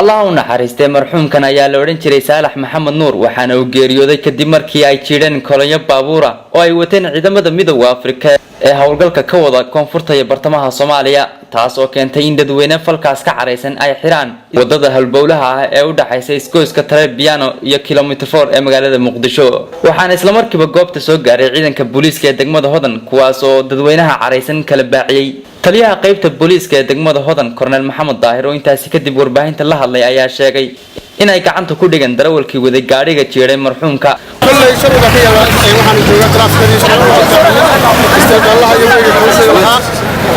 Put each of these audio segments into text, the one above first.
الله naxariistay marxuumkan ayaa la oran jiray Saalax Maxamed Nuur waxaana uu geeriyooday kadib markii ay jireen kolonyo baabuur ah oo ay wateen ciidamada midowga Afrika ee hawlgalka ka wada koonfurta iyo bartamaha Soomaaliya taas oo keentay in dadweyne falkaas ka careysan ay xiraan wadada halbowlaha ah ee u dhaxaysay Iskooyska Talebiano iyo kilomitir 4 ee magaalada Muqdisho waxaana isla markiiba goobta soo gaaray ciidanka booliiska ee degmada Hodan kuwaas oo dadweynaha careysan kala baaciyay taliyaha qaybta booliiska ee degmada Hodan Colonel Maxamed Daahir oo intaas kadib warbaahinta la hadlay ayaa sheegay in ay gacanta ku dhigan darawalkii waday gaariga jeeray marxuumka كل شيء بقي waxaan joogaa transferisha isticmaalaha iyo wixii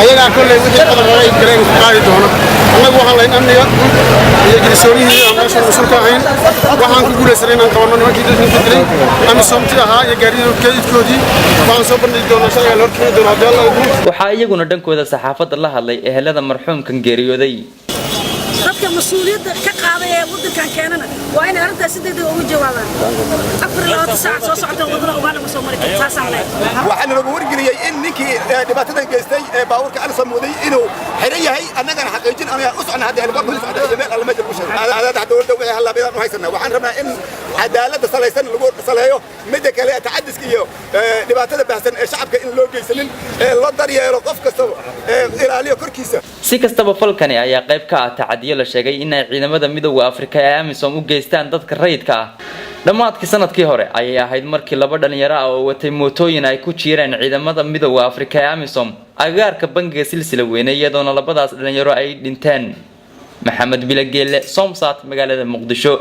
ayaga kul wixii qadar ay galeen qaadi doono anagu waxaan leeyahay amniga iyo girisooniyada meesha usulka ahayn waxaan ku guuleysanay inaan qabano nimankii dadka ka dilay ama somti ahaa iyo gaariga keydkoodii waxaan soo bandhigi doonaa shaqada loo keenay doona hadii Allah waxa iyaguna dhankooda saxaafadda la hadlay ehelada marxuumkan geeriyooday dadka mas'uuliyadda ka qaaday ee wadankan keenana waa in arrintaas si degdeg ugu jawaabaan afar laba saac soo socda wadada ugaana soo mari kartaa saameeyay waxaan lagu wargeliyay in ninkii dhibaatada geystay ee baaburka aan samuuday inuu xiran yahay annagana xaqiijin anaga u socnaa hadii aan baaburka socdo meel alla ma jiro hada dowladda waxay hal labadaan u haysanaa waxaan rabnaa in cadaaladda salaysan lagu saleeyo mid kale tacadiska iyo dhibaatada baahsan ee shacabka in loo geysanin loo daryeelo qof kasta ilaaliyo korkiisa si kastaba falkani ayaa qayb ka ah tacadiyo la sheegay in ay ciidamada midowga Afrika ee AMISOM u geystaan dadka rayidka ah dhamaadkii sanadkii hore ayay ahayd markii laba dhalinyaro ah oo watay mootooyin ay ku jiireen ciidamada midowga Afrika ee AMISOM agaarka bangiga silsila weyne iyadoo labadaas dhalinyaro ay dhinteen maxamed bilageelle Somsat magaalada Muqdisho.